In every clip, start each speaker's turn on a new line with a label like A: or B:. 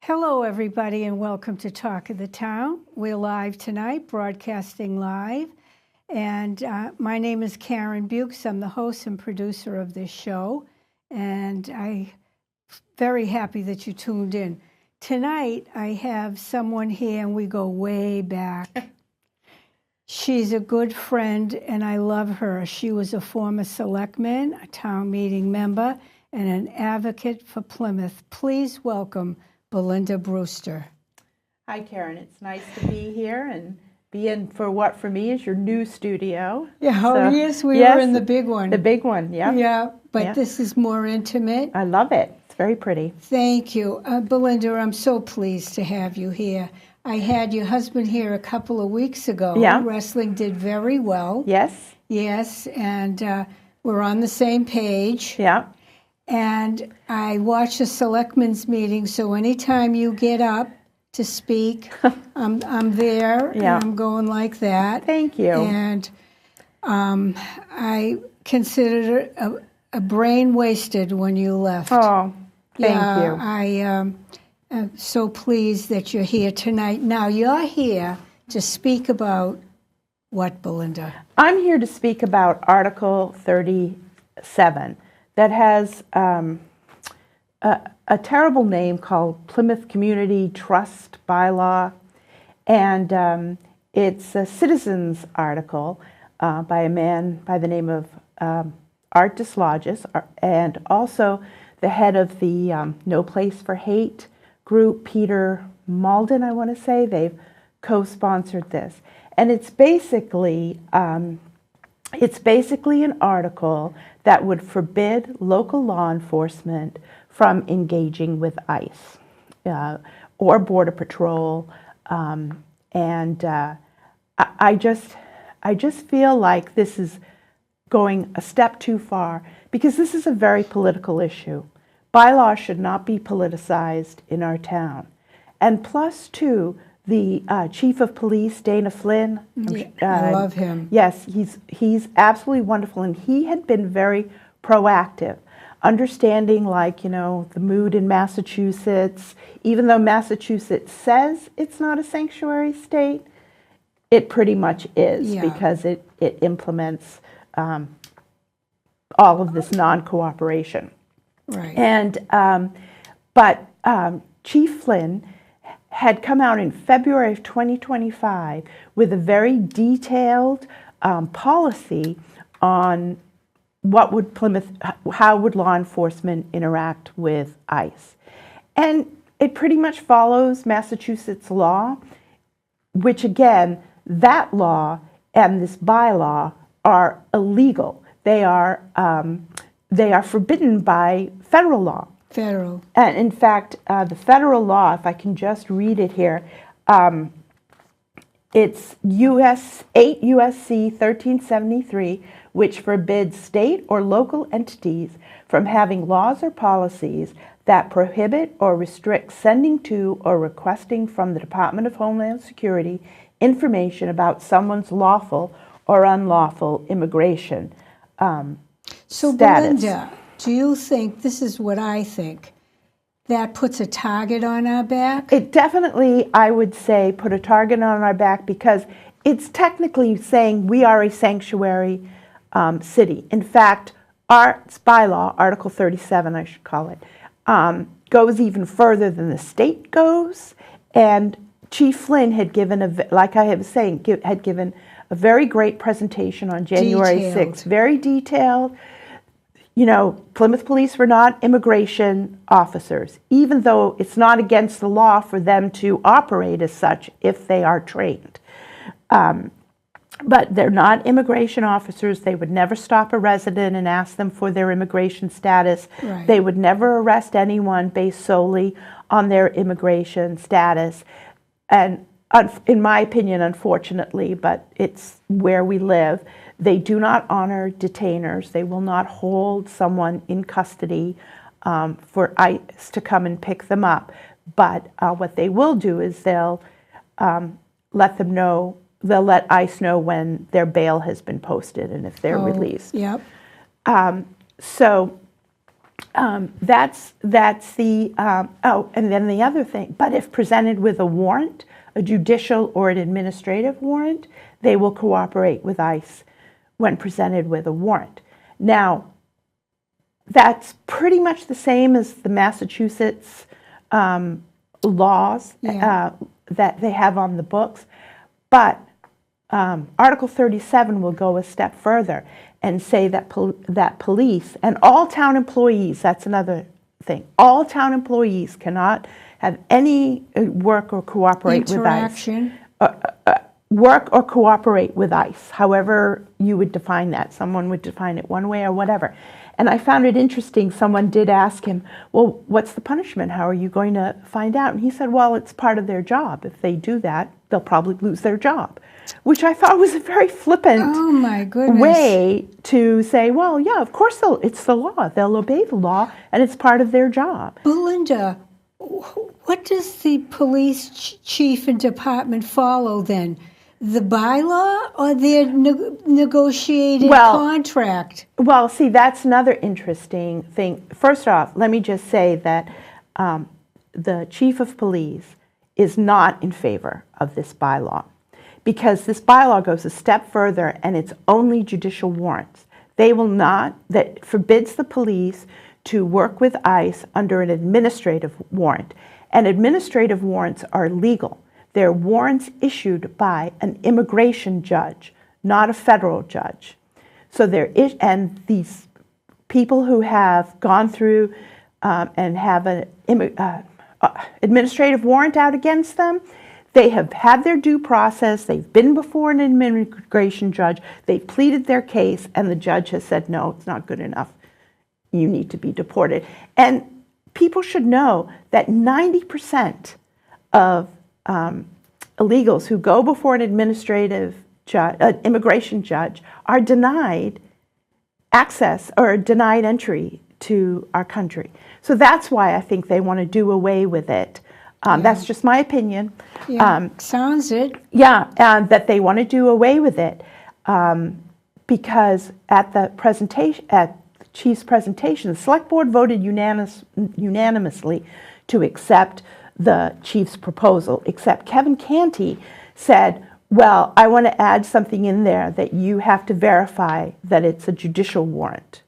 A: Hello, everybody, and welcome to Talk of the Town. We're live tonight, broadcasting live. And my name is Karen Buechs. I'm the host and producer of this show. And I'm very happy that you tuned in. Tonight, I have someone here, and we go way back. She's a good friend, and I love her. She was a former selectman, a town meeting member, and an advocate for Plymouth. Please welcome Belinda Brewster.
B: Hi, Karen. It's nice to be here and be in for what for me is your new studio.
A: Yeah, yes, we were in the big one.
B: The big one, yeah.
A: Yeah, but this is more intimate.
B: I love it. It's very pretty.
A: Thank you. Belinda, I'm so pleased to have you here. I had your husband here a couple of weeks ago.
B: Yeah.
A: Wrestling did very well.
B: Yes.
A: Yes, and we're on the same page.
B: Yeah.
A: And I watch the selectmen's meeting, so anytime you get up to speak, I'm there,
B: Yeah.
A: and I'm going like that.
B: Thank you.
A: And I considered it a brain wasted when you left.
B: Oh, thank you.
A: I am so pleased that you're here tonight. Now, you're here to speak about what, Belinda?
B: I'm here to speak about Article 37 that has a terrible name called Plymouth Community Trust Bylaw, and it's a citizens article by a man by the name of Art Dislodges, and also the head of the No Place for Hate group, Peter Malden, I want to say. They've co-sponsored this, and it's basically an article that would forbid local law enforcement from engaging with ICE or Border Patrol, and I just feel like this is going a step too far because this is a very political issue. Bylaws should not be politicized in our town, and plus, too, the chief of police, Dana Flynn.
A: I love him.
B: Yes, he's absolutely wonderful, and he had been very proactive, understanding, the mood in Massachusetts. Even though Massachusetts says it's not a sanctuary state, it pretty much is because it implements all of this non-cooperation.
A: Right.
B: And but Chief Flynn had come out in February of 2025 with a very detailed policy on how would law enforcement interact with ICE. And it pretty much follows Massachusetts law, which again, that law and this bylaw are illegal. They are forbidden by federal law.
A: Federal.
B: And in fact, the federal law, if I can just read it here, it's 8 U.S.C. 1373, which forbids state or local entities from having laws or policies that prohibit or restrict sending to or requesting from the Department of Homeland Security information about someone's lawful or unlawful immigration
A: So,
B: status.
A: Belinda, do you think, this is what I think, that puts a target on our back?
B: It definitely, I would say, put a target on our back because it's technically saying we are a sanctuary city. In fact, our bylaw, Article 37, I should call it, goes even further than the state goes. And Chief Flynn had given, like I was saying, had given a very great presentation on January 6th, very detailed. Plymouth police were not immigration officers, even though it's not against the law for them to operate as such if they are trained. But they're not immigration officers. They would never stop a resident and ask them for their immigration status.
A: Right.
B: They would never arrest anyone based solely on their immigration status. And in my opinion, unfortunately, but it's where we live, they do not honor detainers. They will not hold someone in custody for ICE to come and pick them up. But what they will do is they'll let ICE know when their bail has been posted and if they're released.
A: Yep.
B: So That's the, and then the other thing, but if presented with a warrant, a judicial or an administrative warrant, they will cooperate with ICE when presented with a warrant. Now, that's pretty much the same as the Massachusetts laws that they have on the books, but Article 37 will go a step further and say that that police and all town employees, that's another thing, all town employees cannot have any work or cooperate with ICE. Work or cooperate with ICE, however you would define that. Someone would define it one way or whatever. And I found it interesting, someone did ask him, well, what's the punishment? How are you going to find out? And he said, well, it's part of their job. If they do that, they'll probably lose their job, which I thought was a very flippant way to say, well, yeah, of course, it's the law. They'll obey the law, and it's part of their job.
A: Belinda, what does the police chief and department follow then? The bylaw or their negotiated contract?
B: Well, see, that's another interesting thing. First off, let me just say that the chief of police is not in favor of this bylaw, because this bylaw goes a step further and it's only judicial warrants. That forbids the police to work with ICE under an administrative warrant. And administrative warrants are legal. They're warrants issued by an immigration judge, not a federal judge. So and these people who have gone through and have an administrative warrant out against them, they have had their due process, they've been before an immigration judge, they've pleaded their case, and the judge has said, no, it's not good enough. You need to be deported. And people should know that 90% of illegals who go before an administrative judge, an immigration judge, are denied access or denied entry to our country. So that's why I think they want to do away with it. That's just my opinion.
A: Sounds it.
B: That they want to do away with it because at the chief's presentation, the select board voted unanimously to accept the chief's proposal, except Kevin Canty said, well, I want to add something in there that you have to verify that it's a judicial warrant.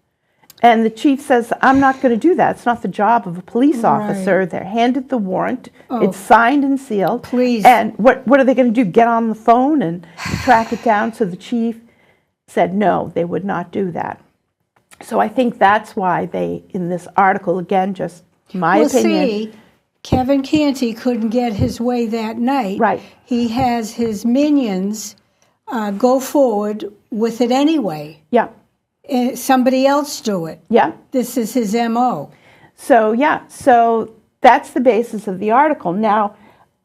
B: And the chief says, I'm not going to do that. It's not the job of a police officer. They're handed the warrant. It's signed and sealed.
A: Please.
B: And what are they going to do, get on the phone and track it down? So the chief said, no, they would not do that. So I think that's why they, in this article, again, just my opinion.
A: See, Kevin Canty couldn't get his way that night.
B: Right.
A: He has his minions go forward with it anyway.
B: Yeah.
A: Somebody else do it.
B: Yeah.
A: This is his MO.
B: So that's the basis of the article. Now,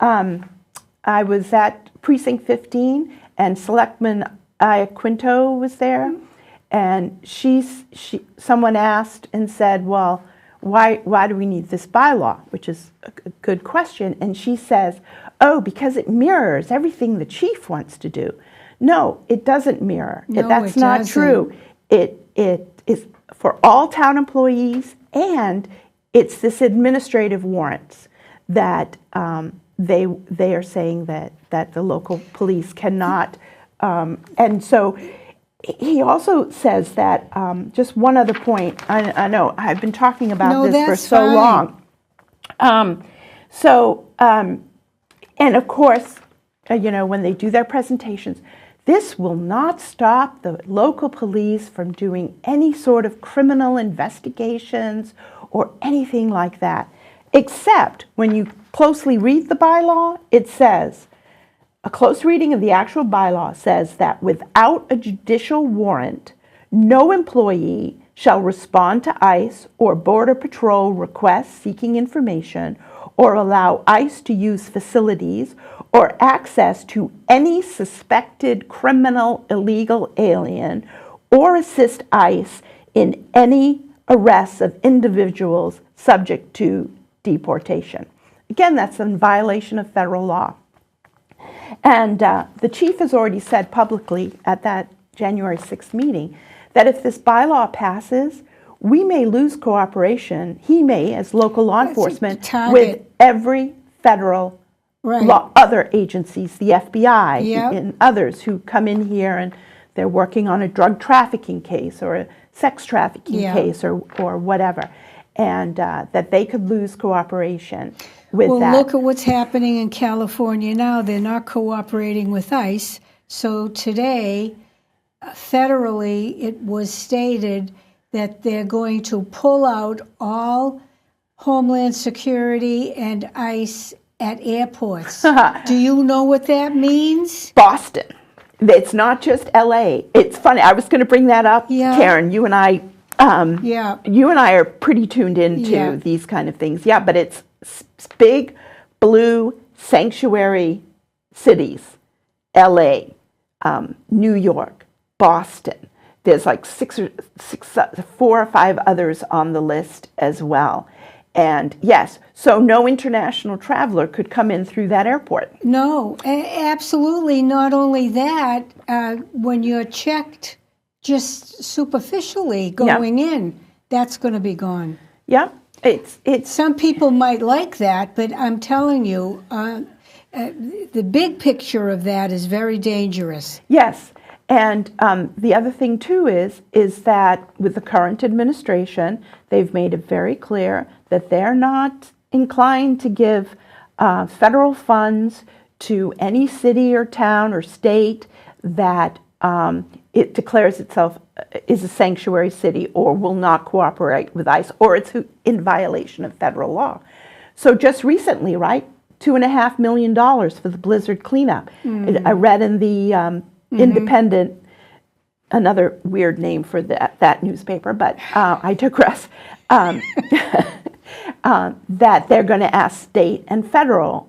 B: I was at Precinct 15, and Selectman Iaquinto was there, and someone asked and said, well, why do we need this bylaw? Which is a good question. And she says, oh, because it mirrors everything the chief wants to do. No, it doesn't mirror.
A: No,
B: that's not true. It is for all town employees, and it's this administrative warrants that they are saying that the local police cannot. And so he also says that, just one other point, I know I've been talking about this for so long. And of course, when they do their presentations, this will not stop the local police from doing any sort of criminal investigations or anything like that, except when you closely read the bylaw, it says, a close reading of the actual bylaw says that without a judicial warrant, no employee shall respond to ICE or Border Patrol requests seeking information or allow ICE to use facilities or access to any suspected criminal illegal alien or assist ICE in any arrests of individuals subject to deportation. Again, that's in violation of federal law. And the chief has already said publicly at that January 6th meeting that if this bylaw passes, we may lose cooperation, he may, as local law enforcement,
A: target.
B: with every federal other agencies, the FBI and others who come in here and they're working on a drug trafficking case or a sex trafficking case or whatever, and that they could lose cooperation with that.
A: Well, look at what's happening in California now. They're not cooperating with ICE. So today, federally, it was stated that they're going to pull out all Homeland Security and ICE at airports. Do you know what that means?
B: Boston. It's not just LA. It's funny. I was going to bring that up, Karen. You and I are pretty tuned into these kind of things. Yeah, but it's big blue sanctuary cities. LA, New York, Boston. There's like 4 or 5 others on the list as well. And yes, so no international traveler could come in through that airport.
A: No, absolutely. Not only that, when you're checked just superficially going in, that's going to be gone.
B: Yeah, it's.
A: Some people might like that, but I'm telling you, the big picture of that is very dangerous.
B: Yes. And the other thing, too, is that with the current administration, they've made it very clear that they're not inclined to give federal funds to any city or town or state that it declares itself is a sanctuary city or will not cooperate with ICE or it's in violation of federal law. So just recently, right, $2.5 million for the blizzard cleanup. I read in the Independent, another weird name for that newspaper, but I digress, that they're going to ask state and federal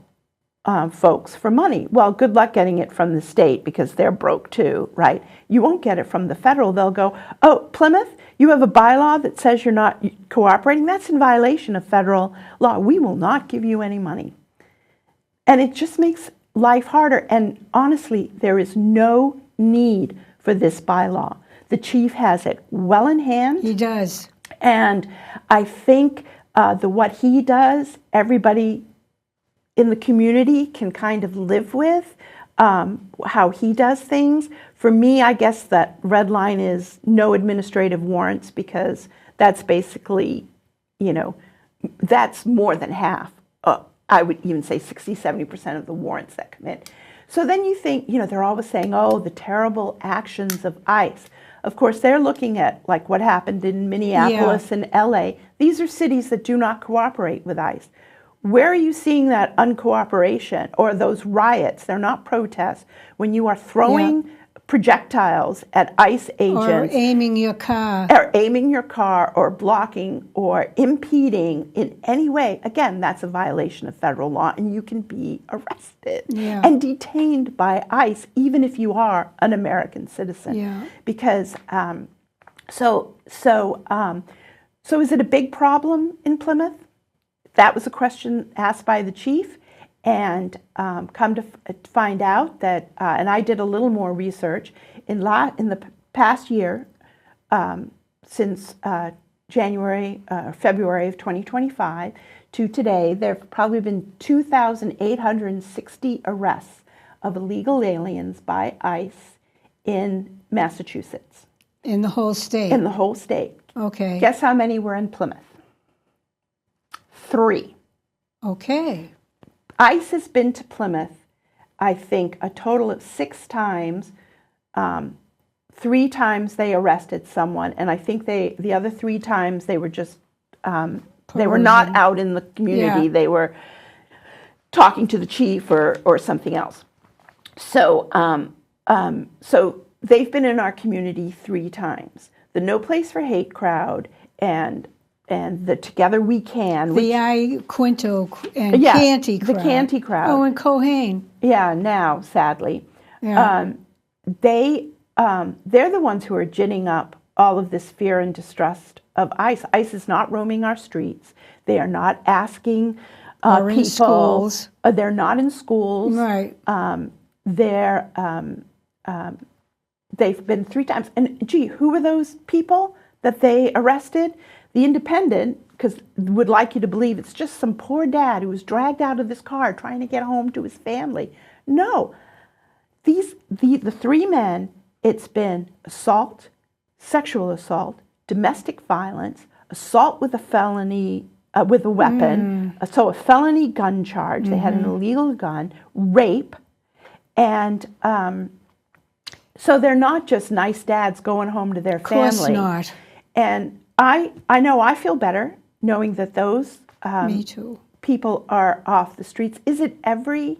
B: folks for money. Well, good luck getting it from the state because they're broke too, right? You won't get it from the federal. They'll go, oh, Plymouth, you have a bylaw that says you're not cooperating. That's in violation of federal law. We will not give you any money. And it just makes life harder. And honestly, there is no need for this bylaw. The chief has it well in hand.
A: He does.
B: And I think what he does, everybody in the community can kind of live with how he does things. For me, I guess that red line is no administrative warrants because that's basically, that's more than half. I would even say 60, 70% of the warrants that come in. So then you think, they're always saying, oh, the terrible actions of ICE. Of course, they're looking at like what happened in Minneapolis and LA. These are cities that do not cooperate with ICE. Where are you seeing that uncooperation or those riots? They're not protests. When you are throwing projectiles at ICE agents.
A: Or aiming your car.
B: Or blocking or impeding in any way. Again, that's a violation of federal law and you can be arrested and detained by ICE even if you are an American citizen.
A: Yeah.
B: Because, so is it a big problem in Plymouth? That was a question asked by the chief. And come to find out that, and I did a little more research, in the past year, since February of 2025 to today, there have probably been 2,860 arrests of illegal aliens by ICE in Massachusetts.
A: In the whole state?
B: In the whole state.
A: Okay.
B: Guess how many were in Plymouth? 3.
A: Okay.
B: ICE has been to Plymouth, I think, a total of 6 times. 3 times they arrested someone, and I think the other 3 times they were just, they were not out in the community. They were talking to the chief or something else. So, so they've been in our community 3 times. The No Place for Hate crowd and the Together We Can.
A: The I Quinto and Canty crowd.
B: The Canty crowd.
A: Oh, and Cohane.
B: Yeah, now, sadly.
A: Yeah.
B: They're the ones who are ginning up all of this fear and distrust of ICE. ICE is not roaming our streets. They are not asking people.
A: In schools.
B: They're not in schools.
A: Right.
B: They've been 3 times. And gee, who are those people? that they arrested? The Independent, because would like you to believe it's just some poor dad who was dragged out of this car trying to get home to his family. No, the three men, it's been assault, sexual assault, domestic violence, assault with a felony, with a weapon, so a felony gun charge. They had an illegal gun, rape, and so they're not just nice dads going home to their family.
A: Of course not.
B: And I know I feel better knowing that those
A: Me too.
B: people are off the streets. Is it every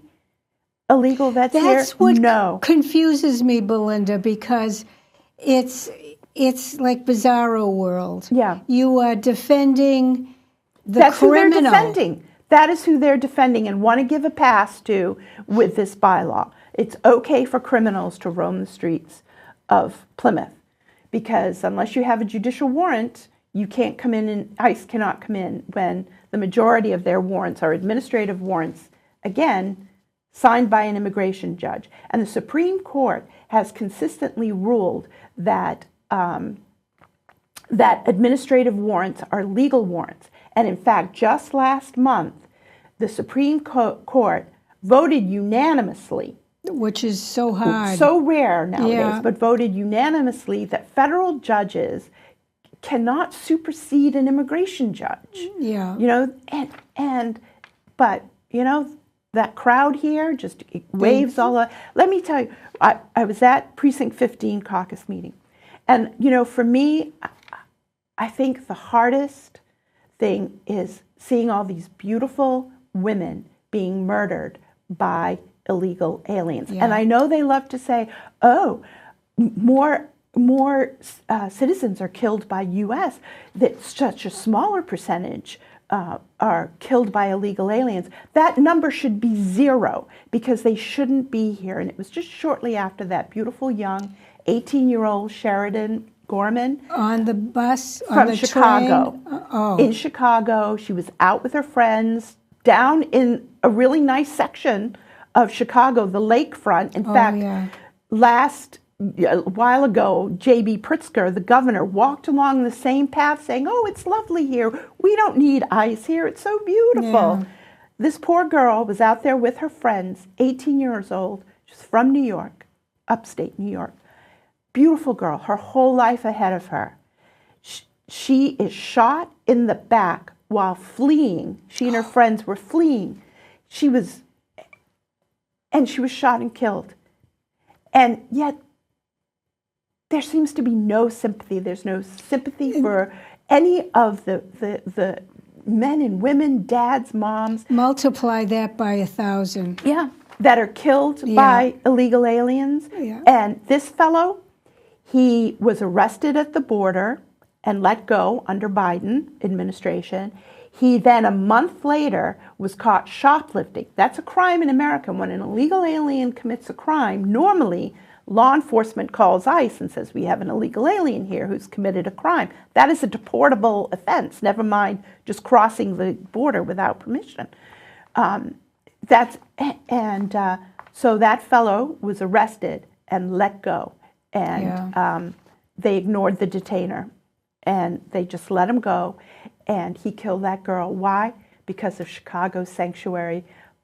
B: illegal that's here?
A: That's what
B: No.
A: confuses me, Belinda, because it's like Bizarro World.
B: Yeah.
A: You are defending the
B: That's
A: criminal.
B: who they're defending. That is who they're defending and want to give a pass to with this bylaw. It's okay for criminals to roam the streets of Plymouth because unless you have a judicial warrant, you can't come in and ICE cannot come in when the majority of their warrants are administrative warrants, again, signed by an immigration judge. And the Supreme Court has consistently ruled that that administrative warrants are legal warrants. And in fact, just last month, the Supreme Court voted unanimously,
A: Which is so hard.
B: so rare nowadays,
A: Yeah.
B: but voted unanimously that federal judges cannot supersede an immigration judge.
A: Yeah.
B: You know, but you know, that crowd here just waves all the. Let me tell you, I was at Precinct 15 caucus meeting, and you know, for me, I think the hardest thing is seeing all these beautiful women being murdered by illegal aliens.
A: Yeah.
B: And I know they love to say, "Oh, more citizens are killed by U.S. That such a smaller percentage are killed by illegal aliens." That number should be zero because they shouldn't be here. And it was just shortly after that beautiful young 18-year-old Sheridan Gorman
A: On the bus, on
B: from
A: the
B: Chicago.
A: train.
B: In Chicago, she was out with her friends down in a really nice section of Chicago, the lakefront. In fact,
A: yeah.
B: a while ago, J.B. Pritzker, the governor, walked along the same path saying, "Oh, it's lovely here. We don't need ice here. It's so beautiful."
A: Yeah.
B: This poor girl was out there with her friends, 18 years old. She's from New York, upstate New York. Beautiful girl, her whole life ahead of her. She is shot in the back while fleeing. She and her friends were fleeing. She was shot and killed. And yet, there seems to be no sympathy. There's no sympathy for any of the men and women, dads, moms.
A: Multiply that by 1,000.
B: Yeah, that are killed by illegal aliens.
A: Yeah.
B: And this fellow, he was arrested at the border and let go under Biden administration. He then, a month later, was caught shoplifting. That's a crime in America. When an illegal alien commits a crime, normally law enforcement calls ICE and says, "We have an illegal alien here who's committed a crime." That is a deportable offense, never mind just crossing the border without permission. So that fellow was arrested and let go. And they ignored the detainer. And they just let him go. And he killed that girl. Why? Because of Chicago's sanctuary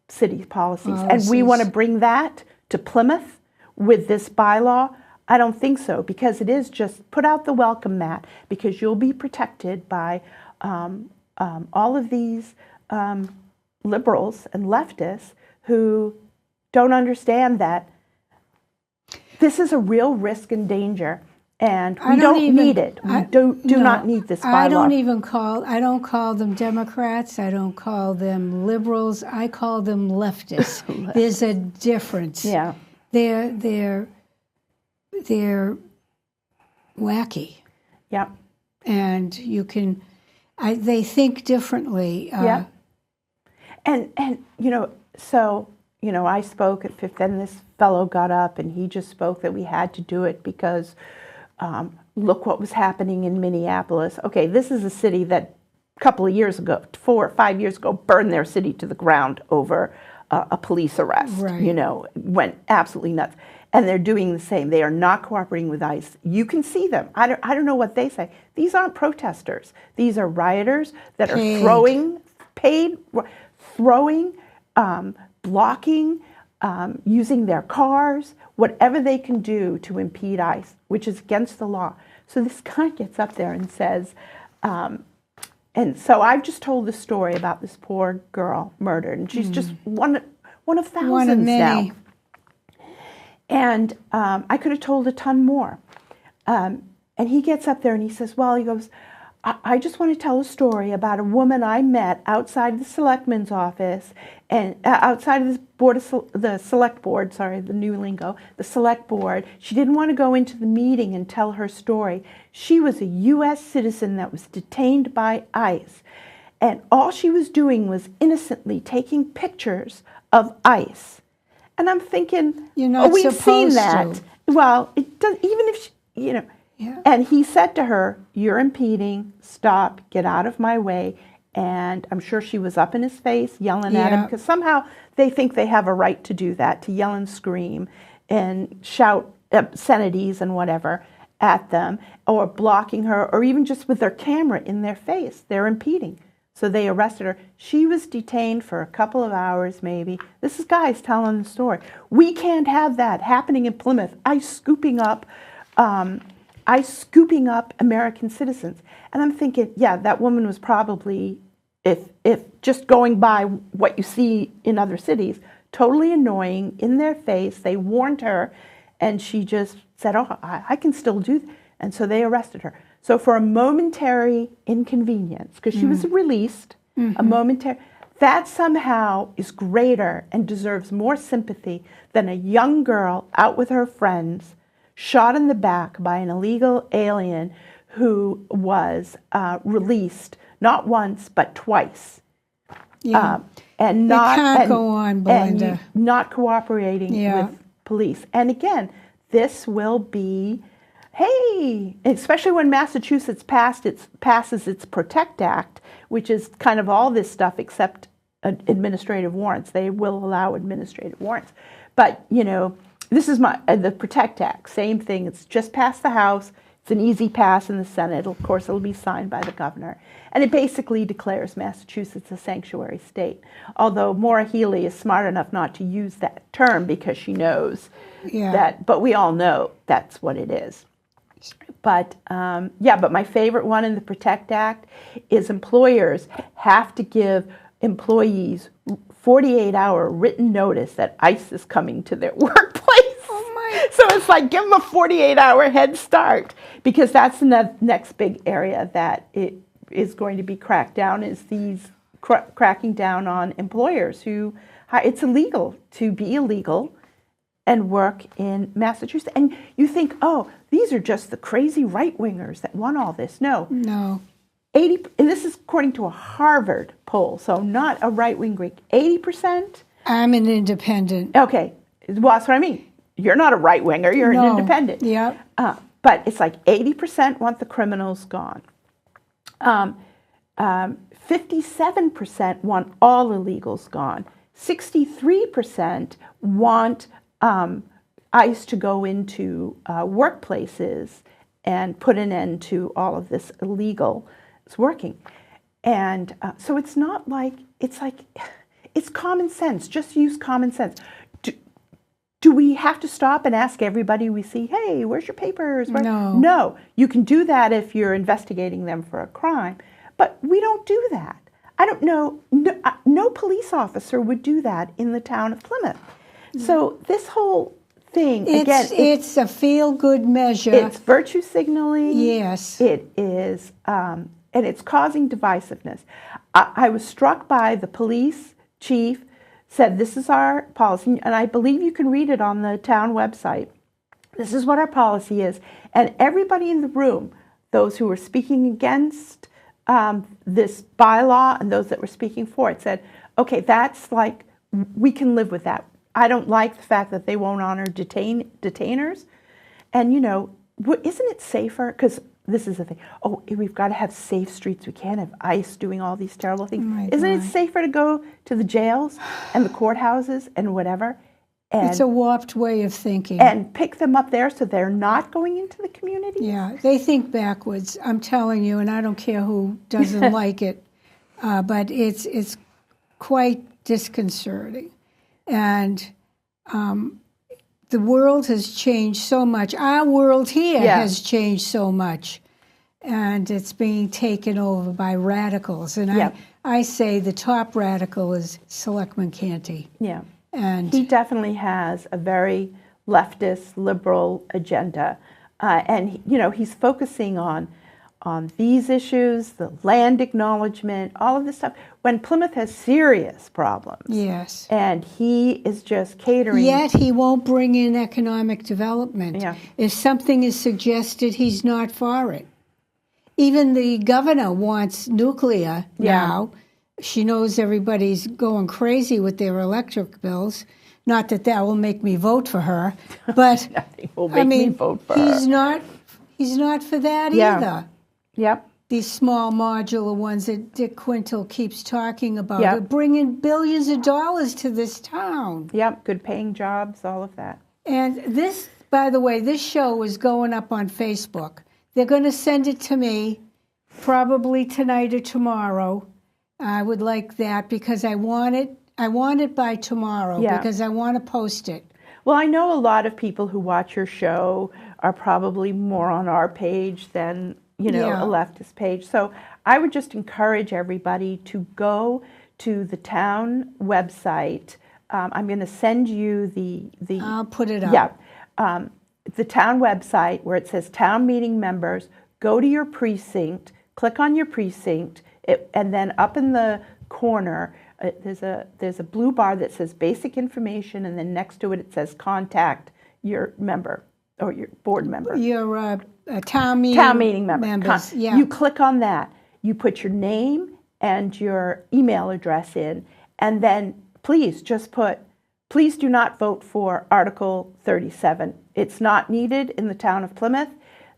B: city policies. And we want to bring that to Plymouth with this bylaw? I don't think so, because it is just put out the welcome mat, because you'll be protected by all of these liberals and leftists who don't understand that this is a real risk and danger. And we don't need it. We do not need this bylaw.
A: I don't call them Democrats. I don't call them liberals. I call them leftists. There's a difference.
B: Yeah.
A: They're wacky.
B: Yeah.
A: And they think differently.
B: Yeah. And I spoke at Fifth, and this fellow got up and he just spoke that we had to do it because look what was happening in Minneapolis. Okay, this is a city that a couple of years ago, 4 or 5 years ago, burned their city to the ground over a police arrest,
A: Right.
B: went absolutely nuts. And they're doing the same. They are not cooperating with ICE. You can see them. I don't know what they say. These aren't protesters. These are rioters that are throwing, blocking, using their cars, whatever they can do to impede ICE, which is against the law. So this guy gets up there and says, and so I've just told this story about this poor girl murdered, and she's just one of thousands
A: One of many.
B: now. And I could have told a ton more. And he gets up there and he says, well, he goes, I just want to tell a story about a woman I met outside the selectman's office and outside of the select board, sorry, the new lingo, the select board. She didn't want to go into the meeting and tell her story. She was a U.S. citizen that was detained by ICE. And all she was doing was innocently taking pictures of ICE. And I'm thinking,
A: You're not
B: we've seen
A: supposed
B: that.
A: to.
B: Well, it does, even if she,
A: Yeah.
B: And he said to her, you're impeding, stop, get out of my way. And I'm sure she was up in his face yelling at him, because somehow they think they have a right to do that, to yell and scream and shout obscenities and whatever at them, or blocking her, or even just with their camera in their face. They're impeding. So they arrested her. She was detained for a couple of hours, maybe. This is guys telling the story. We can't have that happening in Plymouth. ICE scooping up American citizens. And I'm thinking, yeah, that woman was probably, if just going by what you see in other cities, totally annoying, in their face. They warned her, and she just said, oh, I can still do that. And so they arrested her. So for a momentary inconvenience, because she was released, a momentary, that somehow is greater and deserves more sympathy than a young girl out with her friends, shot in the back by an illegal alien who was released not once but twice, and not
A: go on, Belinda.
B: and not cooperating with police. And again, this will be, hey, especially when Massachusetts passes its Protect Act, which is kind of all this stuff except administrative warrants. They will allow administrative warrants, but this is the Protect Act, same thing. It's just passed the House. It's an easy pass in the Senate. Of course, it'll be signed by the governor. And it basically declares Massachusetts a sanctuary state, although Maura Healey is smart enough not to use that term because she knows that, but we all know that's what it is. But, but my favorite one in the Protect Act is employers have to give employees 48-hour written notice that ICE is coming to their workplace.
A: Oh my!
B: So it's like, give them a 48-hour head start, because that's the next big area that it is going to be cracked down, is these cracking down on employers who, it's illegal to be illegal and work in Massachusetts. And you think, oh, these are just the crazy right-wingers that want all this. No. 80, and this is according to a Harvard poll, so not a right-wing Greek. 80%?
A: I'm an independent.
B: Okay. Well, that's what I mean. You're not a right-winger. You're an independent.
A: Yeah.
B: But it's like 80% want the criminals gone. 57% want all illegals gone. 63% want ICE to go into workplaces and put an end to all of this illegal working. And so it's not like, it's common sense. Just use common sense. Do we have to stop and ask everybody we see, hey, where's your papers? No. You can do that if you're investigating them for a crime, but we don't do that. I don't know, no police officer would do that in the town of Plymouth. So this whole thing,
A: it's a feel-good measure.
B: It's virtue signaling.
A: Yes.
B: It is, and it's causing divisiveness. I was struck by the police chief said, this is our policy, and I believe you can read it on the town website. This is what our policy is. And everybody in the room, those who were speaking against this bylaw and those that were speaking for it, said, okay, that's like, we can live with that. I don't like the fact that they won't honor detainers. And, isn't it safer? Because this is the thing. Oh, we've got to have safe streets. We can't have ICE doing all these terrible things.
A: My
B: Isn't it
A: God.
B: safer to go to the jails and the courthouses and whatever? And,
A: It's a warped way of thinking.
B: and pick them up there so they're not going into the community?
A: Yeah, they think backwards. I'm telling you, and I don't care who doesn't like it, but it's quite disconcerting. And the world has changed so much. Our world here has changed so much, and it's being taken over by radicals. And I say the top radical is Selectman Canty.
B: Yeah.
A: And
B: he definitely has a very leftist, liberal agenda. And, he's focusing on these issues, the land acknowledgement, all of this stuff, when Plymouth has serious problems.
A: yes.
B: And he is just catering.
A: Yet he won't bring in economic development.
B: Yeah.
A: If something is suggested, he's not for it. Even the governor wants nuclear now. She knows everybody's going crazy with their electric bills. Not that will make me vote for her, but
B: Nothing will make me vote for
A: he's
B: her.
A: He's not for that
B: Yeah.
A: either.
B: Yep.
A: These small modular ones that Dick Quintal keeps talking about
B: Yep.
A: are bringing billions of dollars to this town.
B: Yep. Good paying jobs, all of that.
A: And this, by the way, this show is going up on Facebook. They're going to send it to me probably tonight or tomorrow. I would like that because I want it by tomorrow because I want to post it.
B: Well, I know a lot of people who watch your show are probably more on our page than, a leftist page. So I would just encourage everybody to go to the town website. I'm going to send you the
A: I'll put it up.
B: Yeah. The town website where it says town meeting members. Go to your precinct, click on your precinct, and then up in the corner, there's a blue bar that says basic information, and then next to it, it says contact your member or your board member.
A: Your town meeting
B: member.
A: members. Yeah.
B: You click on that. You put your name and your email address in, and then please just please do not vote for Article 37. It's not needed in the town of Plymouth.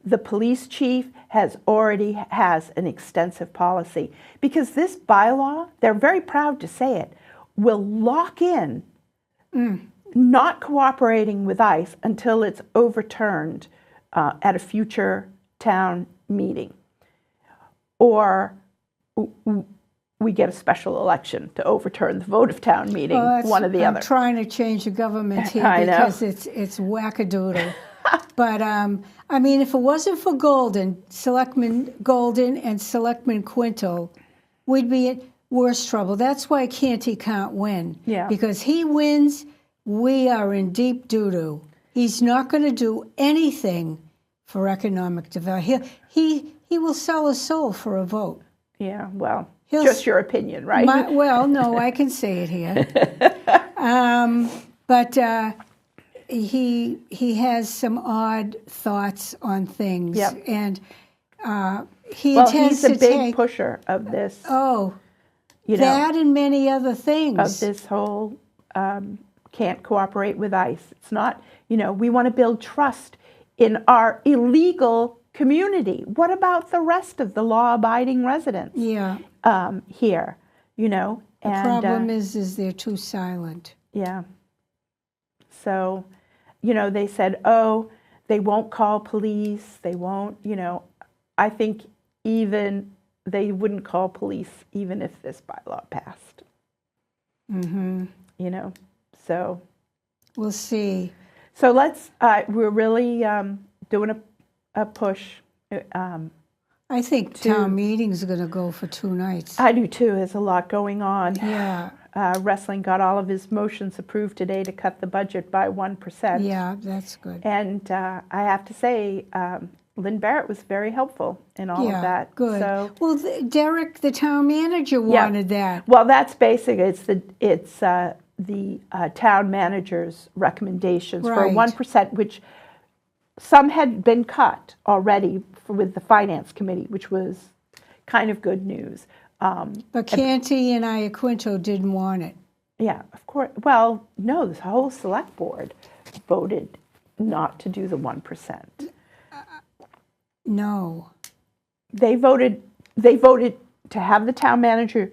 B: The police chief already has an extensive policy because this bylaw, they're very proud to say it, will lock in not cooperating with ICE until it's overturned at a future town meeting. Or we get a special election to overturn the vote of town meeting, one or the other.
A: I'm trying to change the government here because it's wackadoodle. But, if it wasn't for Selectman Golden and Selectman Quintal, we'd be in worse trouble. That's why Canty can't win.
B: Yeah.
A: Because he wins, we are in deep doo-doo. He's not going to do anything for economic development. He will sell his soul for a vote.
B: Yeah, well, just your opinion, right?
A: No, I can say it here. But he has some odd thoughts on things.
B: Yep.
A: And he intends
B: he's a
A: to
B: big pusher of this.
A: That and many other things.
B: Of this whole can't cooperate with ICE. It's not, we want to build trust in our illegal community. What about the rest of the law-abiding residents?
A: Yeah.
B: Here, The
A: problem is they're too silent.
B: Yeah. So, they said, they won't call police. They won't, I think even they wouldn't call police even if this bylaw passed.
A: Mm-hmm.
B: So.
A: We'll see.
B: So we're really doing a push.
A: I think town meeting's going to go for 2 nights.
B: I do too. There's a lot going on.
A: Yeah.
B: Wrestling got all of his motions approved today to cut the budget by 1%.
A: Yeah, that's good.
B: And I have to say, Lynn Barrett was very helpful in all of that.
A: Good.
B: So,
A: well, Derek, the town manager, wanted that.
B: Well, that's basic. It's the town manager's recommendations for 1%, which some had been cut already with the finance committee, which was kind of good news.
A: But Canty and Iaquinto didn't want it.
B: Yeah, of course. Well, no, the whole select board voted not to do the 1%.
A: No.
B: They voted to have the town manager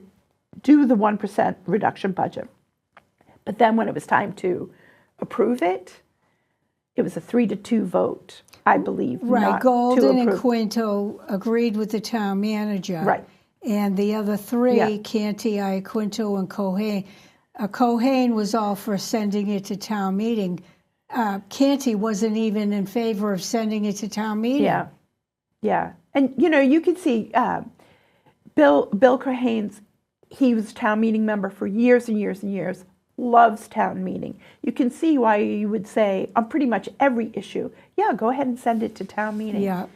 B: do the 1% reduction budget. But then when it was time to approve it, it was a 3-2 vote, I believe.
A: Right.
B: not
A: Golden
B: to
A: and
B: approve.
A: Quinto agreed with the town manager.
B: Right.
A: And the other three,
B: Yeah.
A: Canty, Quinto, and Cohane. Cohane was all for sending it to town meeting. Canty wasn't even in favor of sending it to town meeting.
B: Yeah, yeah. And, you can see Bill Cohane's, he was a town meeting member for years and years and years, loves town meeting. You can see why you would say on pretty much every issue, yeah, go ahead and send it to town meeting.
A: Yeah.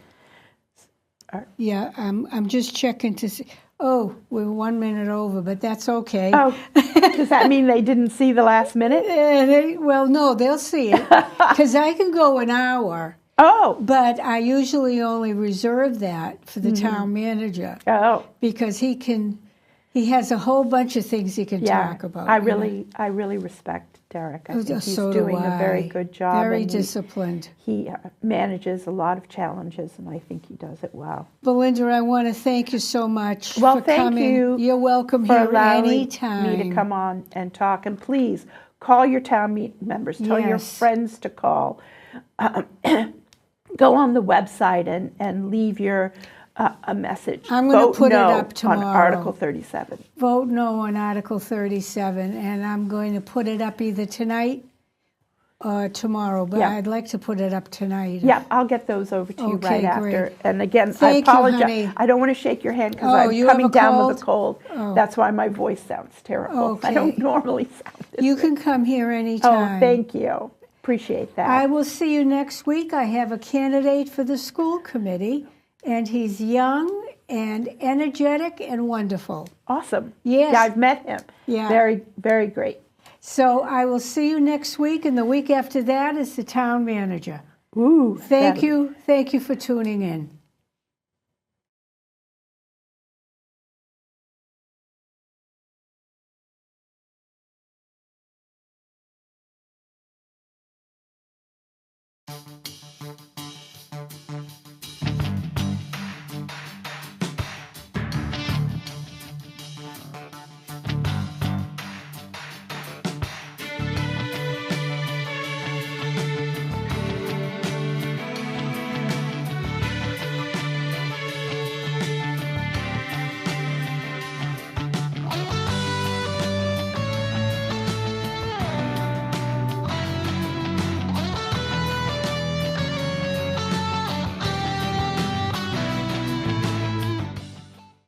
A: Yeah, I'm just checking to see. Oh, we're 1 minute over, but that's okay.
B: Oh, does that mean they didn't see the last minute?
A: Well, no, they'll see it because I can go an hour.
B: Oh.
A: But I usually only reserve that for the town manager.
B: Oh.
A: Because he has a whole bunch of things he can talk about.
B: I really respect Derek. I think he's
A: so
B: doing a very good job.
A: Very
B: and
A: disciplined.
B: He manages a lot of challenges, and I think he does it well.
A: Belinda, I want to thank you so much
B: Well,
A: for
B: thank
A: coming.
B: you
A: You're welcome
B: for
A: here
B: allowing
A: anytime.
B: me to come on and talk. And please call your town members. Tell your friends to call. Go on the website and leave your a message.
A: I'm going to put
B: no
A: it up tomorrow.
B: On Article 37.
A: Vote no on Article 37, and I'm going to put it up either tonight or tomorrow, but I'd like to put it up tonight.
B: Yeah, I'll get those over to you right after.
A: Great.
B: And again,
A: Thank
B: I apologize.
A: you, honey.
B: I don't want to shake your hand because I'm
A: you
B: coming
A: have a
B: down
A: cold?
B: with a cold.
A: Oh.
B: That's why my voice sounds terrible.
A: Okay.
B: I don't normally sound this
A: You
B: way.
A: can come here anytime.
B: Oh, thank you. Appreciate that.
A: I will see you next week. I have a candidate for the school committee, and he's young and energetic and wonderful.
B: Awesome.
A: Yes.
B: Yeah, I've met him.
A: Yeah.
B: Very, very great.
A: So I will see you next week, and the week after that is the town manager.
B: Ooh.
A: Thank you. Thank you for tuning in.